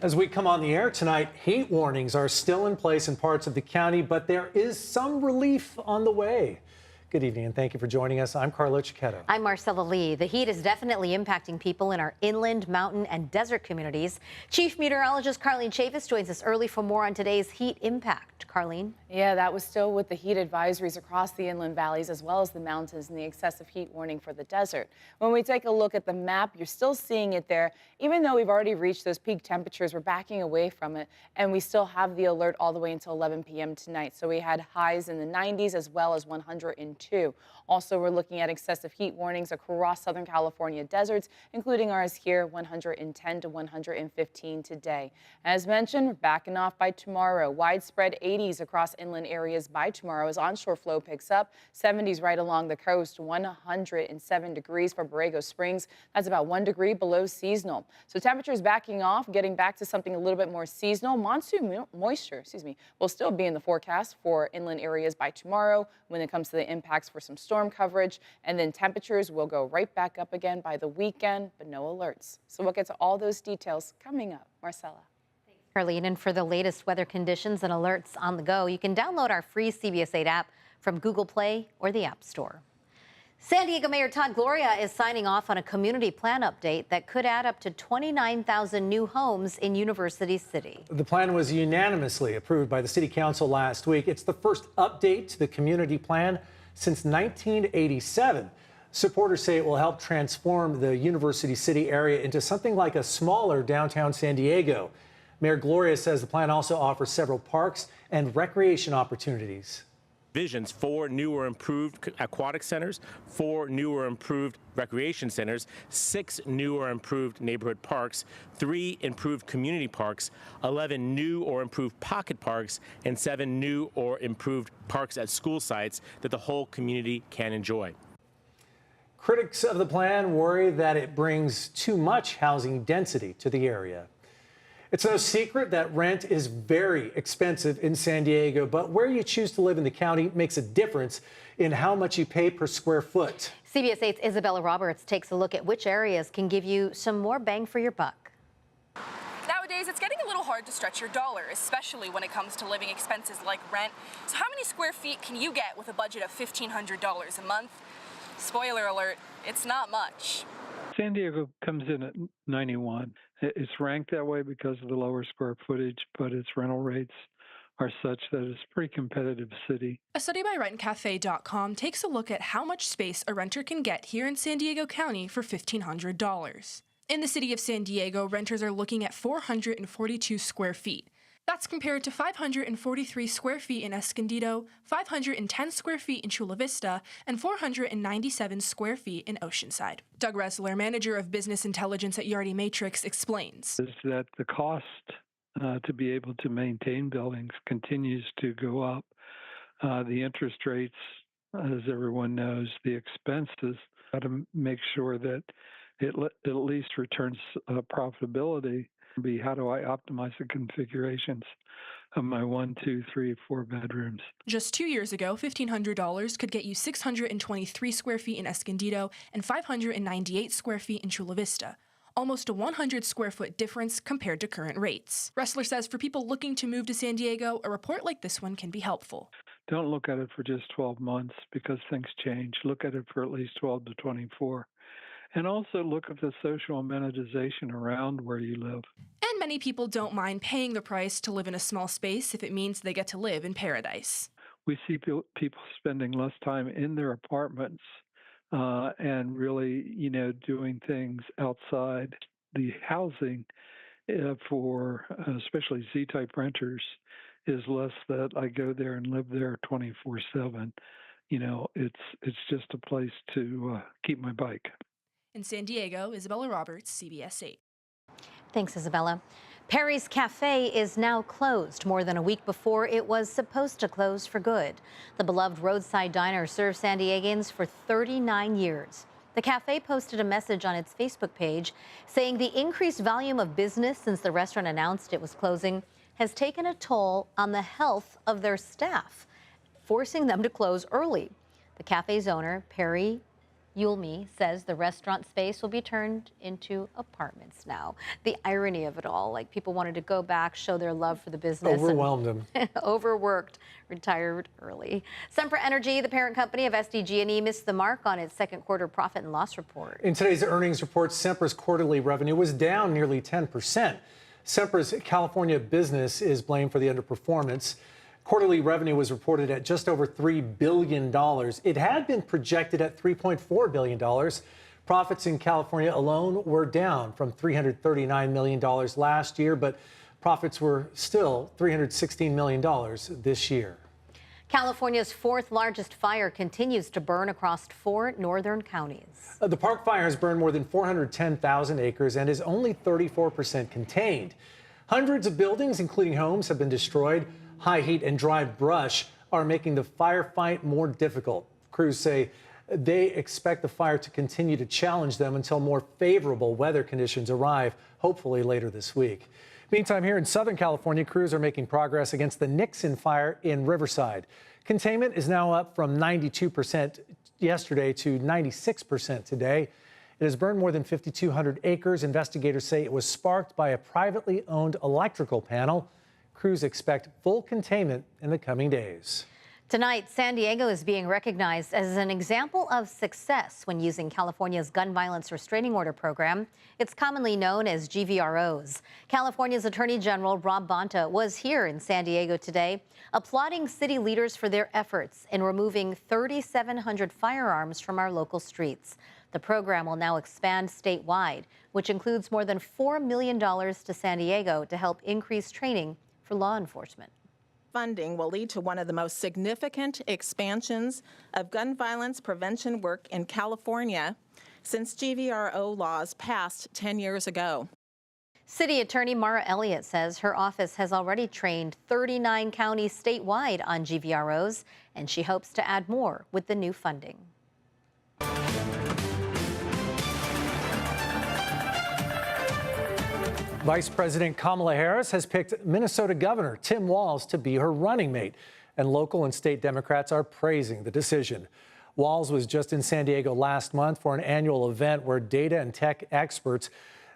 As we come on the air tonight, heat warnings are still in place in parts of the county, but there is some relief on the way. Good evening and thank you for joining us. I'm Carlo Cicchetto. I'm Marcella Lee. The heat is definitely impacting people in our inland, mountain, and desert communities. Chief Meteorologist Carlene Chavis joins us early for more on today's heat impact. Carlene? Yeah, that was still with the heat advisories across the inland valleys as well as the mountains and the excessive heat warning for the desert. When we take a look at the map, you're still seeing it there. Even though we've already reached those peak temperatures, we're backing away from it, and we still have the alert all the way until 11 p.m. tonight. So we had highs in the 90s as well as 102. Also, we're looking at excessive heat warnings across Southern California deserts, including ours here, 110 to 115 today. As mentioned, we're backing off by tomorrow. Widespread 80s across inland areas by tomorrow as onshore flow picks up. 70s right along the coast, 107 degrees for Borrego Springs. That's about 1 degree below seasonal. So temperatures backing off, getting back to something a little bit more seasonal. Monsoon moisture, will still be in the forecast for inland areas by tomorrow when it comes to the impacts for some storm coverage. And then temperatures will go right back up again by the weekend, but no alerts. So we'll get to all those details coming up. Marcella. Carlene, and for the latest weather conditions and alerts on the go, you can download our free CBS 8 app from Google Play or the App Store. San Diego Mayor Todd Gloria is signing off on a community plan update that could add up to 29,000 new homes in University City. The plan was unanimously approved by the City Council last week. It's the first update to the community plan since 1987. Supporters say it will help transform the University City area into something like a smaller downtown San Diego. Mayor Gloria says the plan also offers several parks and recreation opportunities. Visions: 4 new or improved aquatic centers, 4 new or improved recreation centers, 6 new or improved neighborhood parks, 3 improved community parks, 11 new or improved pocket parks, and 7 new or improved parks at school sites that the whole community can enjoy. Critics of the plan worry that it brings too much housing density to the area. It's no secret that rent is very expensive in San Diego, but where you choose to live in the county makes a difference in how much you pay per square foot. CBS 8's Isabella Roberts takes a look at which areas can give you some more bang for your buck. Nowadays, it's getting a little hard to stretch your dollar, especially when it comes to living expenses like rent. So how many square feet can you get with a budget of $1,500 a month? Spoiler alert, it's not much. San Diego comes in at 91. It's ranked that way because of the lower square footage, but its rental rates are such that it's a pretty competitive city. A study by rentcafe.com takes a look at how much space a renter can get here in San Diego County for $1,500. In the city of San Diego, renters are looking at 442 square feet. That's compared to 543 square feet in Escondido, 510 square feet in Chula Vista, and 497 square feet in Oceanside. Doug Ressler, manager of business intelligence at Yardi Matrix, explains. Is that the cost to be able to maintain buildings continues to go up. The interest rates, as everyone knows, the expenses, got to make sure that it at least returns profitability. How do I optimize the configurations of my 1, 2, 3, 4 bedrooms? Just 2 years ago, $1,500 could get you 623 square feet in Escondido and 598 square feet in Chula Vista. Almost a 100 square foot difference compared to current rates. Ressler says for people looking to move to San Diego, a report like this one can be helpful. Don't look at it for just 12 months because things change. Look at it for at least 12 to 24. And also look at the social amenitization around where you live. And many people don't mind paying the price to live in a small space if it means they get to live in paradise. We see people spending less time in their apartments and really, doing things outside. The housing for especially Z-type renters is less that I go there and live there 24/7. It's just a place to keep my bike. In San Diego, Isabella Roberts, CBS 8. Thanks, Isabella. Perry's Cafe is now closed more than a week before it was supposed to close for good. The beloved roadside diner served San Diegans for 39 years. The cafe posted a message on its Facebook page saying the increased volume of business since the restaurant announced it was closing has taken a toll on the health of their staff, forcing them to close early. The cafe's owner, Perry Yulmi says the restaurant space will be turned into apartments now. The irony of it all, like people wanted to go back, show their love for the business. Overwhelmed them. Overworked, retired early. SRA Energy, the parent company of SDG&E, missed the mark on its second quarter profit and loss report. In today's earnings report, Sempra's quarterly revenue was down nearly 10%. Sempra's California business is blamed for the underperformance. Quarterly revenue was reported at just over $3 billion. It had been projected at $3.4 billion. Profits in California alone were down from $339 million last year, but profits were still $316 million this year. California's fourth largest fire continues to burn across 4 northern counties. The Park Fire has burned more than 410,000 acres and is only 34% contained. Hundreds of buildings, including homes, have been destroyed. High heat and dry brush are making the firefight more difficult. Crews say they expect the fire to continue to challenge them until more favorable weather conditions arrive, hopefully later this week. Meantime, here in Southern California, crews are making progress against the Nixon fire in Riverside. Containment is now up from 92% yesterday to 96% today. It has burned more than 5,200 acres. Investigators say it was sparked by a privately owned electrical panel. Crews expect full containment in the coming days. Tonight, San Diego is being recognized as an example of success when using California's gun violence restraining order program. It's commonly known as GVROs. California's Attorney General Rob Bonta was here in San Diego today, applauding city leaders for their efforts in removing 3,700 firearms from our local streets. The program will now expand statewide, which includes more than $4 million to San Diego to help increase training for law enforcement. Funding will lead to one of the most significant expansions of gun violence prevention work in California since GVRO laws passed 10 years ago. City Attorney Mara Elliott says her office has already trained 39 counties statewide on GVROs, and she hopes to add more with the new funding. Vice President Kamala Harris has picked Minnesota Governor Tim Walz to be her running mate, and local and state Democrats are praising the decision. Walz was just in San Diego last month for an annual event where data and tech experts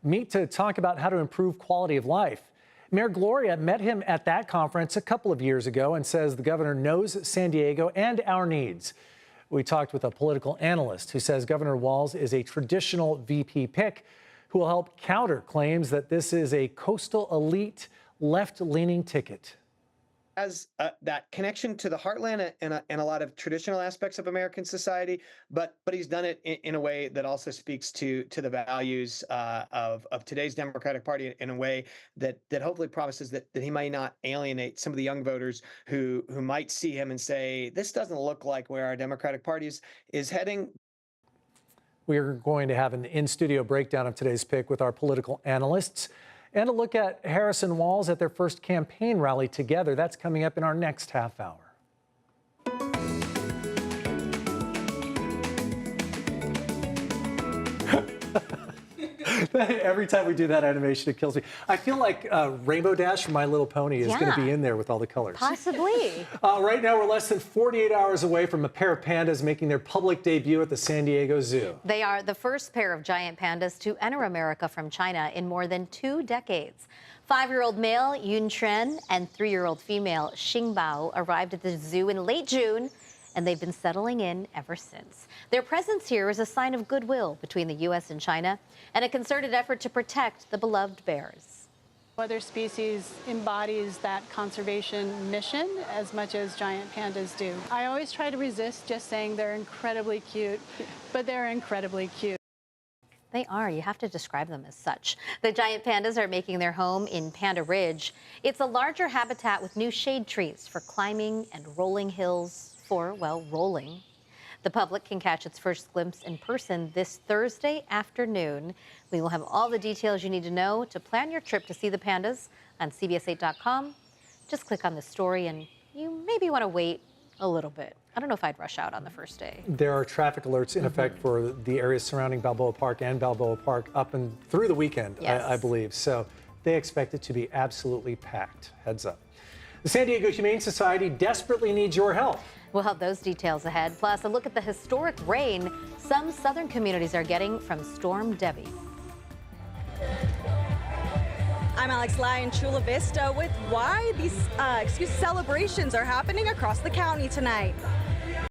meet to talk about how to improve quality of life. Mayor Gloria met him at that conference a couple of years ago and says the governor knows San Diego and our needs. We talked with a political analyst who says Governor Walz is a traditional VP pick who will help counter claims that this is a coastal elite left-leaning ticket. Has that connection to the heartland and a lot of traditional aspects of American society, but he's done it in a way that also speaks to the values of today's Democratic Party in a way that hopefully promises that he might not alienate some of the young voters who might see him and say, this doesn't look like where our Democratic Party is heading. We are going to have an in-studio breakdown of today's pick with our political analysts and a look at Harris and Walz at their first campaign rally together. That's coming up in our next half hour. Every time we do that animation, it kills me. I feel like Rainbow Dash from My Little Pony is going to be in there with all the colors. Possibly. Right now, we're less than 48 hours away from a pair of pandas making their public debut at the San Diego Zoo. They are the first pair of giant pandas to enter America from China in more than 2 decades. 5-year-old male Yun Tren and 3-year-old female Xing Bao arrived at the zoo in late June, and they've been settling in ever since. Their presence here is a sign of goodwill between the U.S. and China and a concerted effort to protect the beloved bears. Other species embodies that conservation mission as much as giant pandas do. I always try to resist just saying they're incredibly cute, but they're incredibly cute. They are. You have to describe them as such. The giant pandas are making their home in Panda Ridge. It's a larger habitat with new shade trees for climbing and rolling hills for, well, rolling. The public can catch its first glimpse in person this Thursday afternoon. We will have all the details you need to know to plan your trip to see the pandas on CBS8.com. Just click on the story and you maybe want to wait a little bit. I don't know if I'd rush out on the first day. There are traffic alerts in effect for the areas surrounding Balboa Park and Balboa Park up and through the weekend, Yes. I believe. So they expect it to be absolutely packed. Heads up. The San Diego Humane Society desperately needs your help. We'll have those details ahead. Plus, a look at the historic rain some southern communities are getting from Storm Debbie. I'm Alex Lai in Chula Vista with why these celebrations are happening across the county tonight.